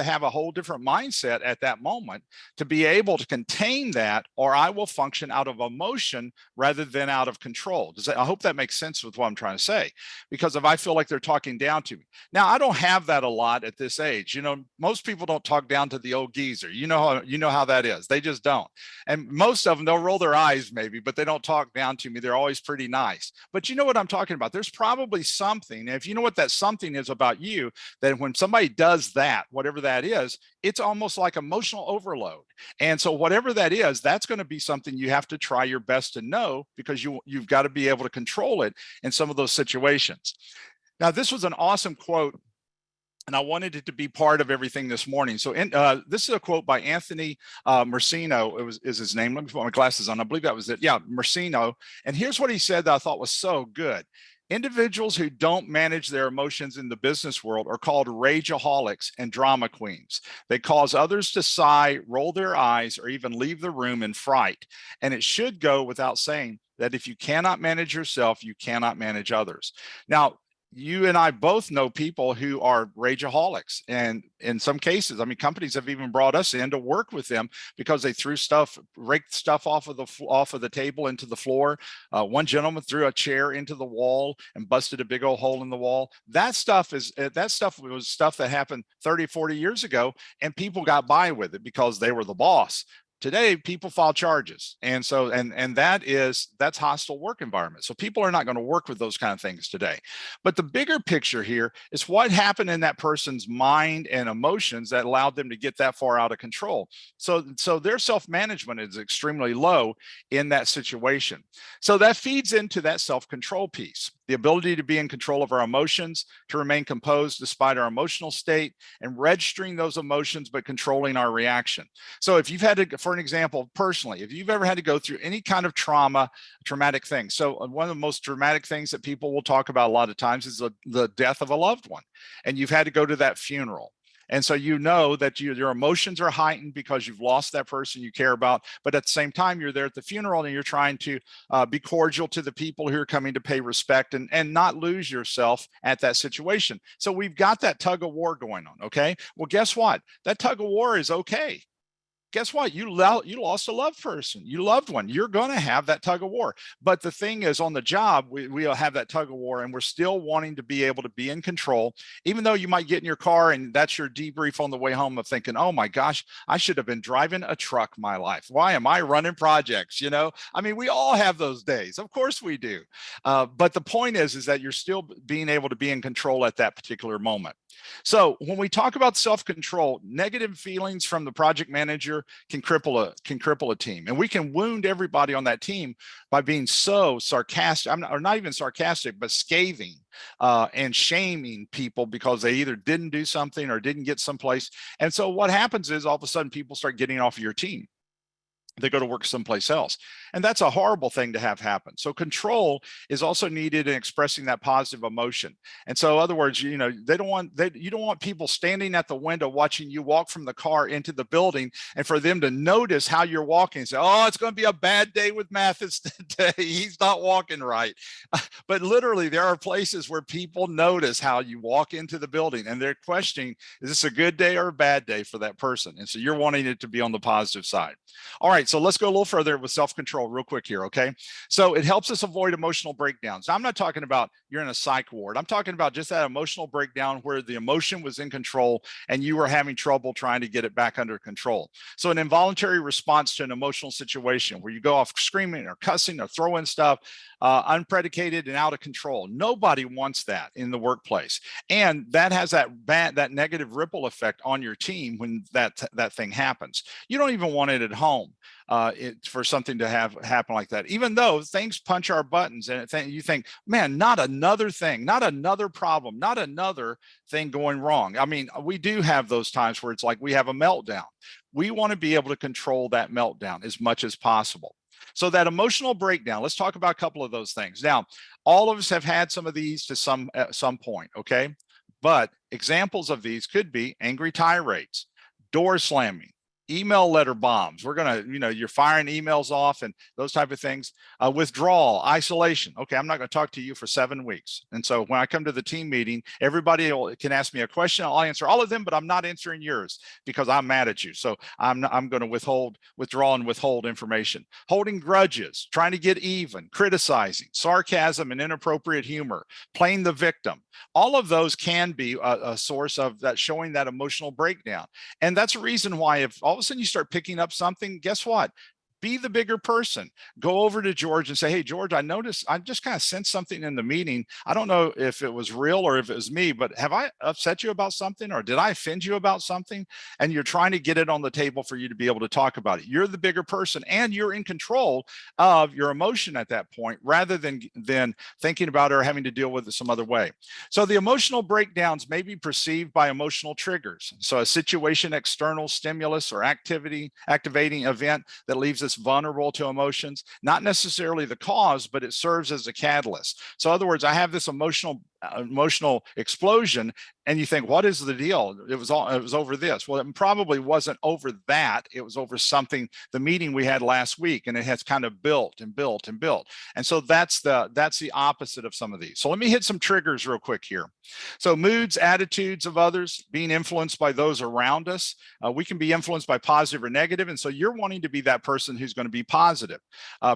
have a whole different mindset at that moment to be able to contain that, or I will function out of emotion rather than out of control. I hope that makes sense with what I'm trying to say, because if I feel like they're talking down to me. Now, I don't have that a lot at this age. Most people don't talk down to the old geezer. You know how that is. They just don't. And most of them, they'll roll their eyes maybe, but they don't talk down to me. They're always pretty nice. But you know what I'm talking about? There's probably something, if you know what that something is about you, that when somebody does that, whatever that is, it's almost like emotional overload. And so whatever that is, that's going to be something you have to try your best to know, because you've got to be able to control it in some of those situations. Now, this was an awesome quote, and I wanted it to be part of everything this morning. So this is a quote by Anthony Mercino. Is his name. Let me put my glasses on. I believe that was it. Yeah, Mercino. And here's what he said that I thought was so good. Individuals who don't manage their emotions in the business world are called rageaholics and drama queens. They cause others to sigh, roll their eyes, or even leave the room in fright. And it should go without saying that if you cannot manage yourself, you cannot manage others. Now, you and I both know people who are rageaholics, and in some cases, I mean, companies have even brought us in to work with them because they raked stuff off of the table into the floor. One gentleman threw a chair into the wall and busted a big old hole in the wall. That stuff was stuff that happened 30, 40 years ago, and people got by with it because they were the boss. Today, people file charges. And so, and that's hostile work environment. So people are not going to work with those kind of things today. But the bigger picture here is what happened in that person's mind and emotions that allowed them to get that far out of control. So their self-management is extremely low in that situation. So that feeds into that self-control piece, the ability to be in control of our emotions, to remain composed despite our emotional state, and registering those emotions, but controlling our reaction. So if you've had to, for an example, personally, if you've ever had to go through any kind of traumatic thing. So one of the most dramatic things that people will talk about a lot of times is the death of a loved one. And you've had to go to that funeral. And so you know that your emotions are heightened because you've lost that person you care about. But at the same time, you're there at the funeral and you're trying to be cordial to the people who are coming to pay respect and not lose yourself at that situation. So we've got that tug of war going on. Okay. Well, guess what? That tug of war is okay. Guess what? You lost a loved person, you loved one. You're going to have that tug of war. But the thing is, on the job, we'll have that tug of war, and we're still wanting to be able to be in control, even though you might get in your car and that's your debrief on the way home of thinking, oh my gosh, I should have been driving a truck my life. Why am I running projects? You know, I mean, we all have those days. Of course we do. But the point is that you're still being able to be in control at that particular moment. So when we talk about self-control, negative feelings from the project manager can cripple a team, and we can wound everybody on that team by being so sarcastic, or not even sarcastic, but scathing and shaming people because they either didn't do something or didn't get someplace. And so what happens is all of a sudden people start getting off of your team. They go to work someplace else. And that's a horrible thing to have happen. So control is also needed in expressing that positive emotion. And so in other words, you know, you don't want people standing at the window watching you walk from the car into the building and for them to notice how you're walking and say, oh, it's going to be a bad day with Mathis today. He's not walking right. But literally there are places where people notice how you walk into the building and they're questioning, is this a good day or a bad day for that person? And so you're wanting it to be on the positive side. All right, so let's go a little further with self-control real quick here, okay? So it helps us avoid emotional breakdowns. Now, I'm not talking about you're in a psych ward. I'm talking about just that emotional breakdown where the emotion was in control and you were having trouble trying to get it back under control. So an involuntary response to an emotional situation where you go off screaming or cussing or throwing stuff, unpredicated and out of control. Nobody wants that in the workplace. And that has that negative ripple effect on your team when that thing happens. You don't even want it at home. For something to happen like that, even though things punch our buttons and you think, man, not another thing, not another problem, not another thing going wrong. I mean, we do have those times where it's like we have a meltdown. We want to be able to control that meltdown as much as possible. So that emotional breakdown, let's talk about a couple of those things. Now, all of us have had some of these to at some point, okay? But examples of these could be angry tirades, door slamming, email letter bombs. We're going to, you know, you're firing emails off and those type of things. Withdrawal, isolation. Okay, I'm not going to talk to you for 7 weeks. And so when I come to the team meeting, everybody can ask me a question. I'll answer all of them, but I'm not answering yours because I'm mad at you. So I'm going to withdraw and withhold information. Holding grudges, trying to get even, criticizing, sarcasm and inappropriate humor, playing the victim. All of those can be a source of that, showing that emotional breakdown. And that's a reason why if all of a sudden you start picking up something, guess what? Be the bigger person. Go over to George and say, hey, George, I noticed, I just kind of sensed something in the meeting. I don't know if it was real or if it was me, but have I upset you about something or did I offend you about something? And you're trying to get it on the table for you to be able to talk about it. You're the bigger person and you're in control of your emotion at that point rather than thinking about it or having to deal with it some other way. So the emotional breakdowns may be perceived by emotional triggers. So a situation, external stimulus or activating event that leaves us vulnerable to emotions, not necessarily the cause, but it serves as a catalyst. So in other words, I have this emotional explosion and you think, what is the deal? It was over this. Well, it probably wasn't over that. It was over something, the meeting we had last week, and it has kind of built and built and built. And so that's the opposite of some of these. So let me hit some triggers real quick here. So moods, attitudes of others, being influenced by those around us. We can be influenced by positive or negative. And so you're wanting to be that person who's going to be positive.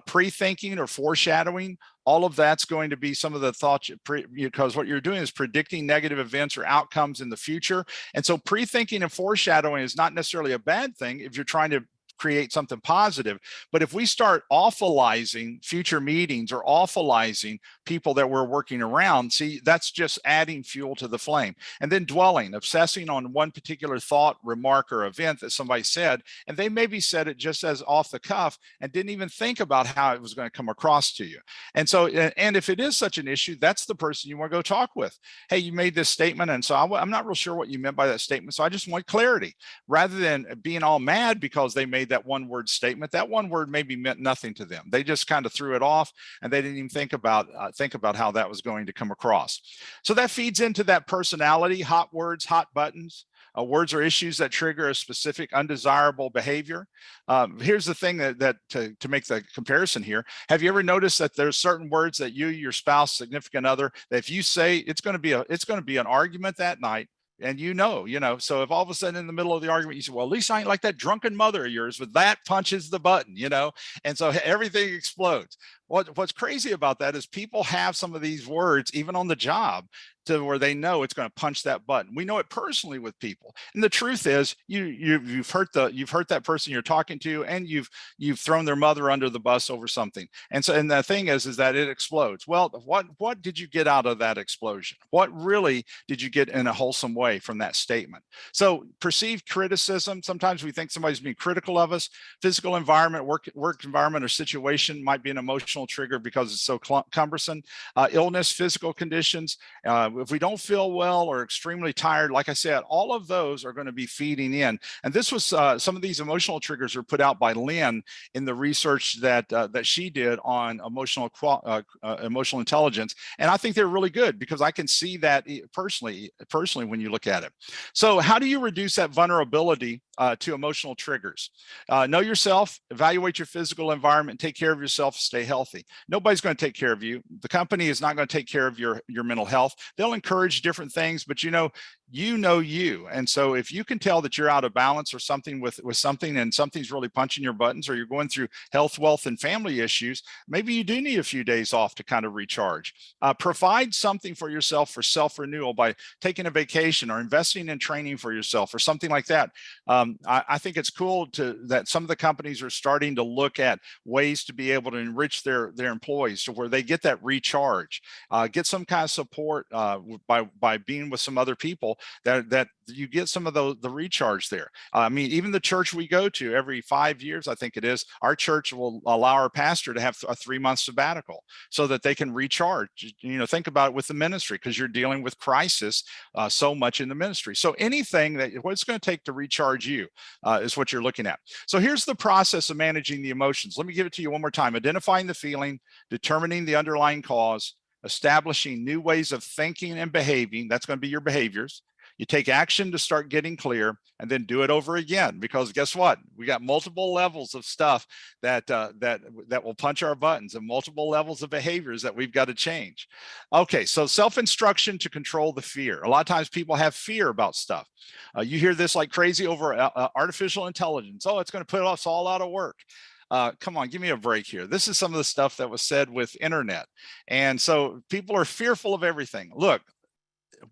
Pre-thinking or foreshadowing, all of that's going to be some of the thoughts, because what you're doing is predicting negative events or outcomes in the future. And so pre-thinking and foreshadowing is not necessarily a bad thing if you're trying to create something positive. But if we start awfulizing future meetings or awfulizing people that we're working around, see, that's just adding fuel to the flame. And then dwelling, obsessing on one particular thought, remark, or event that somebody said, and they maybe said it just as off the cuff and didn't even think about how it was going to come across to you. And so, and if it is such an issue, that's the person you want to go talk with. Hey, you made this statement, and so I'm not real sure what you meant by that statement, so I just want clarity. Rather than being all mad because they made that one word statement, that one word maybe meant nothing to them. They just kind of threw it off, and they didn't even think about how that was going to come across. So that feeds into that personality: hot words, hot buttons. Words or issues that trigger a specific undesirable behavior. Here's the thing that to make the comparison here. Have you ever noticed that there's certain words that you, your spouse, significant other, that if you say, it's going to be an argument that night, and you know, so if all of a sudden in the middle of the argument, you say, well, at least I ain't like that drunken mother of yours, but that punches the button, and so everything explodes. What's crazy about that is people have some of these words, even on the job, to where they know it's going to punch that button. We know it personally with people. And the truth is you've hurt that person you're talking to, and you've thrown their mother under the bus over something. And so, and the thing is that it explodes. Well, what did you get out of that explosion? What really did you get in a wholesome way from that statement? So perceived criticism, sometimes we think somebody's being critical of us. Physical environment, work environment or situation might be an emotional trigger because it's so cumbersome. Illness, physical conditions, if we don't feel well or extremely tired, like I said, all of those are going to be feeding in. And this was some of these emotional triggers were put out by Lynn in the research that she did on emotional intelligence. And I think they're really good because I can see that personally when you look at it. So how do you reduce that vulnerability to emotional triggers? Know yourself, evaluate your physical environment, take care of yourself, stay healthy. Nobody's going to take care of you. The company is not going to take care of your mental health. They'll encourage different things, but you. And so if you can tell that you're out of balance or something with something, and something's really punching your buttons, or you're going through health, wealth, and family issues, maybe you do need a few days off to kind of recharge. Provide something for yourself for self-renewal by taking a vacation or investing in training for yourself or something like that. I think it's cool that some of the companies are starting to look at ways to be able to enrich their employees to where they get that recharge, get some kind of support by being with some other people that you get some of the recharge there. I mean, even the church we go to every 5 years, I think it is, our church will allow our pastor to have a 3-month sabbatical so that they can recharge. Think about it with the ministry, because you're dealing with crisis so much in the ministry. So anything that what it's going to take to recharge you is what you're looking at. So here's the process of managing the emotions. Let me give it to you one more time. Identifying the feeling, determining the underlying cause, establishing new ways of thinking and behaving. That's going to be your behaviors. You take action to start getting clear, and then do it over again, because guess what? We got multiple levels of stuff that will punch our buttons, and multiple levels of behaviors that we've got to change. Okay, so self-instruction to control the fear. A lot of times people have fear about stuff. You hear this like crazy over artificial intelligence. Oh, it's going to put us all out of work. Come on, give me a break here. This is some of the stuff that was said with internet. And so people are fearful of everything. Look,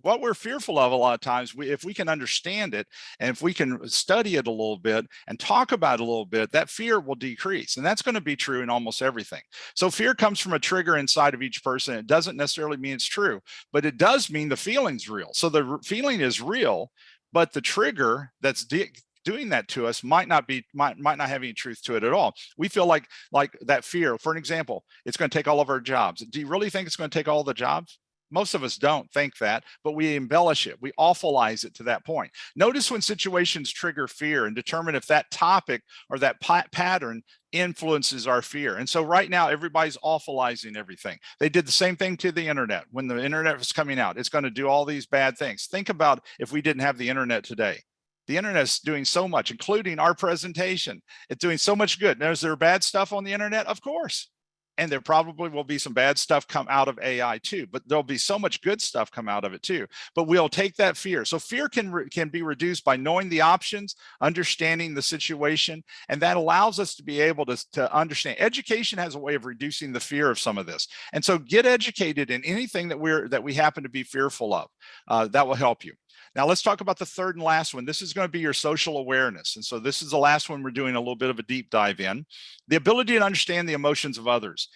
what we're fearful of a lot of times, if we can understand it, and if we can study it a little bit and talk about it a little bit, that fear will decrease. And that's going to be true in almost everything. So fear comes from a trigger inside of each person. It doesn't necessarily mean it's true, but it does mean the feeling's real. So the feeling is real, but the trigger that's doing that to us might not have any truth to it at all. We feel like that fear, for an example, it's going to take all of our jobs. Do you really think it's going to take all the jobs? Most of us don't think that, but we embellish it. We awfulize it to that point. Notice when situations trigger fear, and determine if that topic or that pattern influences our fear. And so right now, everybody's awfulizing everything. They did the same thing to the internet. When the internet was coming out, it's going to do all these bad things. Think about if we didn't have the internet today. The internet's doing so much, including our presentation. It's doing so much good. Now, is there bad stuff on the internet? Of course. And there probably will be some bad stuff come out of AI too, but there'll be so much good stuff come out of it too. But we'll take that fear. So fear can be reduced by knowing the options, understanding the situation, and that allows us to be able to understand. Education has a way of reducing the fear of some of this. And so get educated in anything that we happen to be fearful of. That will help you. Now let's talk about the third and last one. This is going to be your social awareness. And so this is the last one we're doing a little bit of a deep dive in. The ability to understand the emotions of others.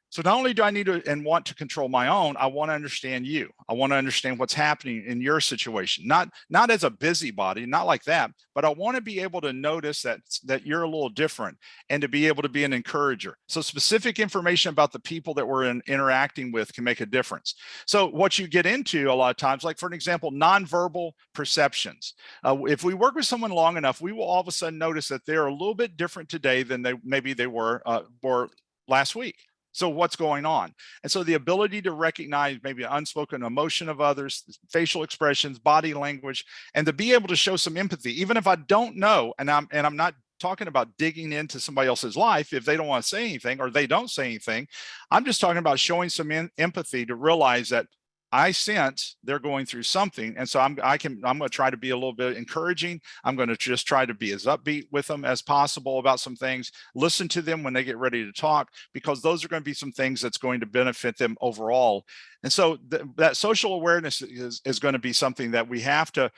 So not only do I need to and want to control my own, I want to understand you. I want to understand what's happening in your situation, not as a busybody, not like that, but I want to be able to notice that you're a little different and to be able to be an encourager. So specific information about the people that we're interacting with can make a difference. So what you get into a lot of times, like for an example, nonverbal perceptions. If we work with someone long enough, we will all of a sudden notice that they're a little bit different today than maybe they were last week. So what's going on? And so the ability to recognize maybe an unspoken emotion of others, facial expressions, body language, and to be able to show some empathy, even if I don't know, and I'm not talking about digging into somebody else's life if they don't want to say anything or they don't say anything. I'm just talking about showing some empathy to realize that I sense they're going through something. And so I'm going to try to be a little bit encouraging. I'm going to just try to be as upbeat with them as possible about some things, listen to them when they get ready to talk, because those are going to be some things that's going to benefit them overall. And so that social awareness is going to be something that we have to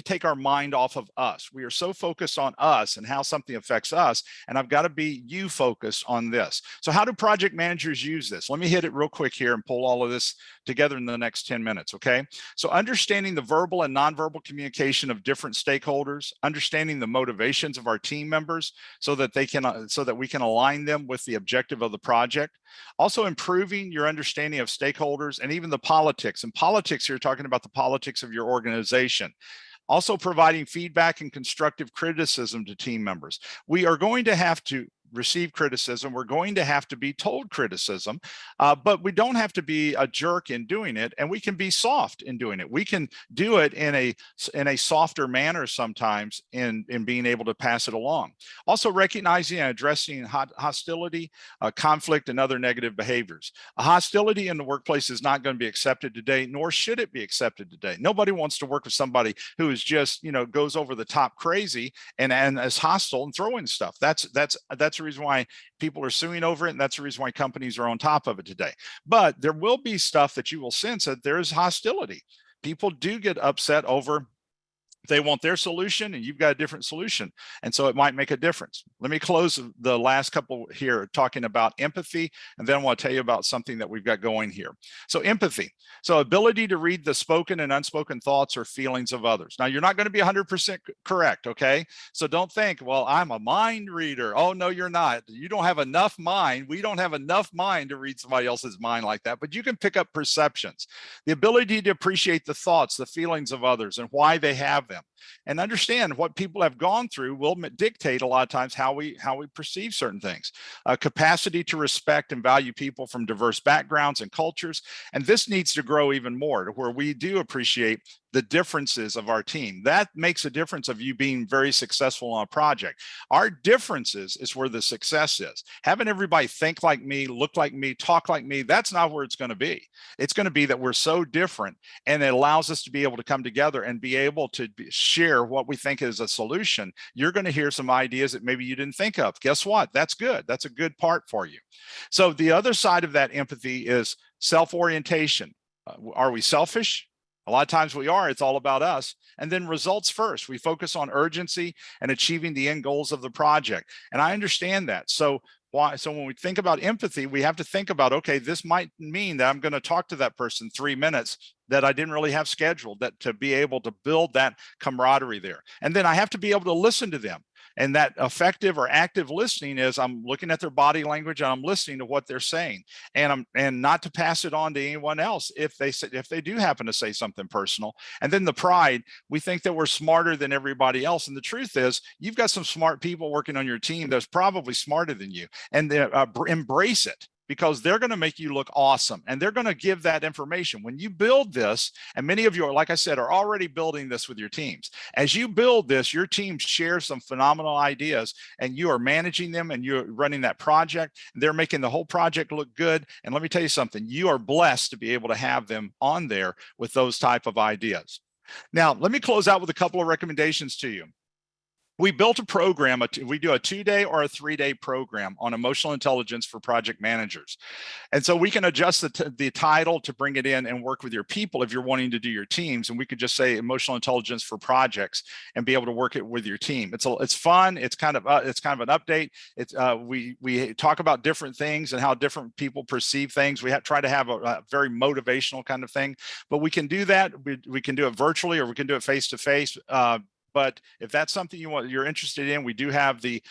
take our mind off of us. We are so focused on us and how something affects us. And I've got to be you focused on this. So how do project managers use this? Let me hit it real quick here and pull all of this together in the next 10 minutes. Okay. So understanding the verbal and nonverbal communication of different stakeholders, understanding the motivations of our team members so that we can align them with the objective of the project. Also improving your understanding of stakeholders and even the politics. And politics, you're talking about the politics of your organization. Also providing feedback and constructive criticism to team members. We are going to have to receive criticism. We're going to have to be told criticism, but we don't have to be a jerk in doing it, and we can be soft in doing it. We can do it in a softer manner sometimes in being able to pass it along. Also recognizing and addressing hostility, conflict, and other negative behaviors. A hostility in the workplace is not going to be accepted today, nor should it be accepted today. Nobody wants to work with somebody who is just, goes over the top crazy and is hostile and throwing stuff. That's the reason why people are suing over it, and that's the reason why companies are on top of it today. But there will be stuff that you will sense that there is hostility. People do get upset over they want their solution and you've got a different solution. And so it might make a difference. Let me close the last couple here talking about empathy. And then I want to tell you about something that we've got going here. So empathy. So ability to read the spoken and unspoken thoughts or feelings of others. Now you're not going to be 100% correct. Okay. So don't think, well, I'm a mind reader. Oh no, you're not. You don't have enough mind. We don't have enough mind to read somebody else's mind like that, but you can pick up perceptions, the ability to appreciate the thoughts, the feelings of others and why they have them. And understand what people have gone through will dictate a lot of times how we perceive certain things. Capacity to respect and value people from diverse backgrounds and cultures. And this needs to grow even more to where we do appreciate the differences of our team. That makes a difference of you being very successful on a project. Our differences is where the success is. Having everybody think like me, look like me, talk like me, that's not where it's going to be. It's going to be that we're so different, and it allows us to be able to come together and be able to share what we think is a solution. You're going to hear some ideas that maybe you didn't think of. Guess what? That's good. That's a good part for you. So the other side of that empathy is self-orientation. Are we selfish? A lot of times we are. It's all about us. And then results first. We focus on urgency and achieving the end goals of the project. And I understand that. So when we think about empathy, we have to think about, okay, this might mean that I'm going to talk to that person 3 minutes that I didn't really have scheduled, that to be able to build that camaraderie there. And then I have to be able to listen to them. And that effective or active listening is I'm looking at their body language and I'm listening to what they're saying, and not to pass it on to anyone else if they do happen to say something personal. And then the pride, we think that we're smarter than everybody else. And the truth is you've got some smart people working on your team that's probably smarter than you, and embrace it, because they're going to make you look awesome and they're going to give that information. When you build this, and many of you are, like I said, are already building this with your teams. As you build this, your team shares some phenomenal ideas and you are managing them and you're running that project. They're making the whole project look good. And let me tell you something, you are blessed to be able to have them on there with those type of ideas. Now, let me close out with a couple of recommendations to you. We built a program. We do a 2-day or a 3-day program on emotional intelligence for project managers. And so we can adjust the title to bring it in and work with your people if you're wanting to do your teams. And we could just say emotional intelligence for projects and be able to work it with your team. It's fun. It's kind of an update. We talk about different things and how different people perceive things. We try to have a very motivational kind of thing, but we can do that. We can do it virtually, or we can do it face to face. But if that's something you're interested in, we do have the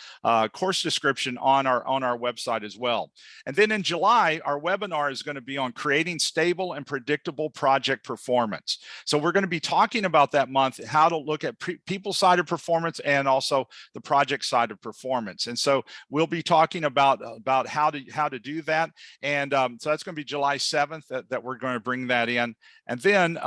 course description on our website as well. And then in July, our webinar is going to be on creating stable and predictable project performance. So we're going to be talking about that month, how to look at people side of performance and also the project side of performance. And so we'll be talking about how to do that. And so that's going to be July 7th that we're going to bring that in. And then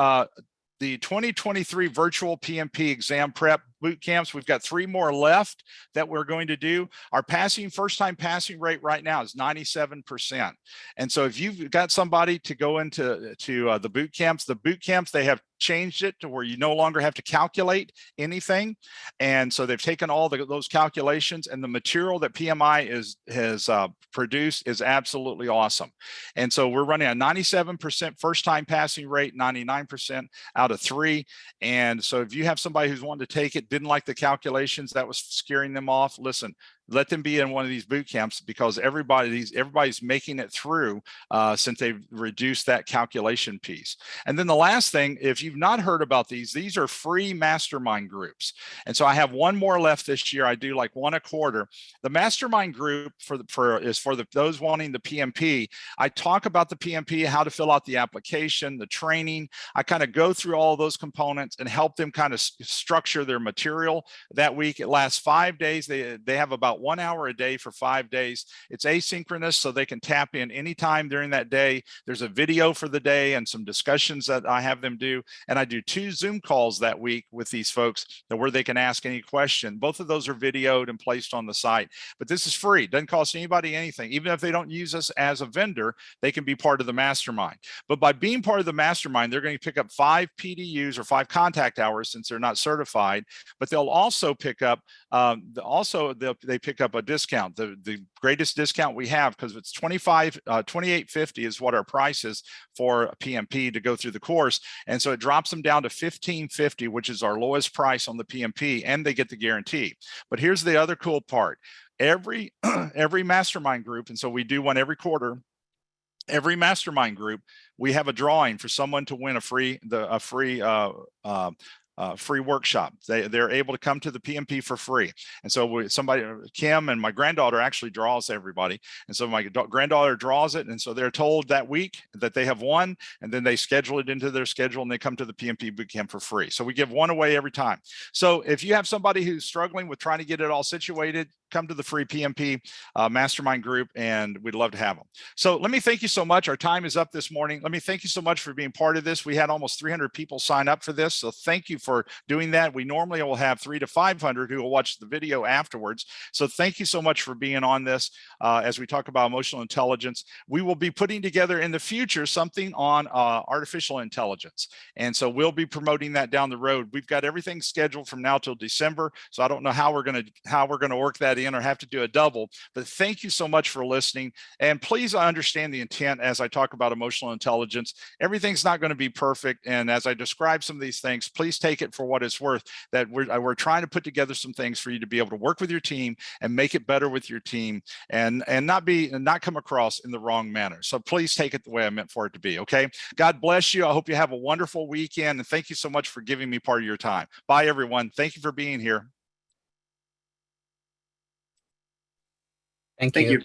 the 2023 virtual PMP exam prep boot camps, we've got 3 more left that we're going to do. Our first time passing rate right now is 97%. And so if you've got somebody to go into the boot camps, they have changed it to where you no longer have to calculate anything. And so they've taken all those calculations, and the material that PMI has produced is absolutely awesome. And so we're running a 97% first time passing rate, 99% out of 3. And so if you have somebody who's wanting to take it, didn't like the calculations, that was scaring them off, listen, let them be in one of these boot camps, because everybody's making it through since they've reduced that calculation piece. And then the last thing, if you've not heard about these are free mastermind groups. And so I have 1 more left this year. I do like 1 a quarter. The mastermind group is for those wanting the PMP. I talk about the PMP, how to fill out the application, the training. I kind of go through all of those components and help them kind of structure their material that week. It lasts 5 days. They have about 1 hour a day for 5 days. It's asynchronous, so they can tap in anytime during that day. There's a video for the day and some discussions that I have them do. And I do 2 Zoom calls that week with these folks where they can ask any question. Both of those are videoed and placed on the site. But this is free. It doesn't cost anybody anything. Even if they don't use us as a vendor, they can be part of the mastermind. But by being part of the mastermind, they're going to pick up 5 PDUs or 5 contact hours since they're not certified. But they'll also pick up they pick up a discount, the greatest discount we have, because it's $28.50 is what our price is for a PMP to go through the course. And so it drops them down to $15.50, which is our lowest price on the PMP, and they get the guarantee. But here's the other cool part. Every mastermind group, and so we do one every quarter, every mastermind group, we have a drawing for someone to win a free workshop. They're able to come to the PMP for free. And so Kim and my granddaughter actually draws everybody. And so my granddaughter draws it. And so they're told that week that they have won, and then they schedule it into their schedule and they come to the PMP bootcamp for free. So we give 1 away every time. So if you have somebody who's struggling with trying to get it all situated, come to the free PMP mastermind group, and we'd love to have them. So let me thank you so much. Our time is up this morning. Let me thank you so much for being part of this. We had almost 300 people sign up for this. So thank you for doing that. We normally will have 300 to 500 who will watch the video afterwards. So thank you so much for being on this as we talk about emotional intelligence. We will be putting together in the future something on artificial intelligence. And so we'll be promoting that down the road. We've got everything scheduled from now till December. So I don't know how we're going to work that in or have to do a double, but thank you so much for listening. And please understand the intent as I talk about emotional intelligence. Everything's not going to be perfect. And as I describe some of these things, please take it for what it's worth, that we're trying to put together some things for you to be able to work with your team and make it better with your team, and not come across in the wrong manner. So please take it the way I meant for it to be. Okay. God bless you. I hope you have a wonderful weekend. And thank you so much for giving me part of your time. Bye, everyone. Thank you for being here. Thank you.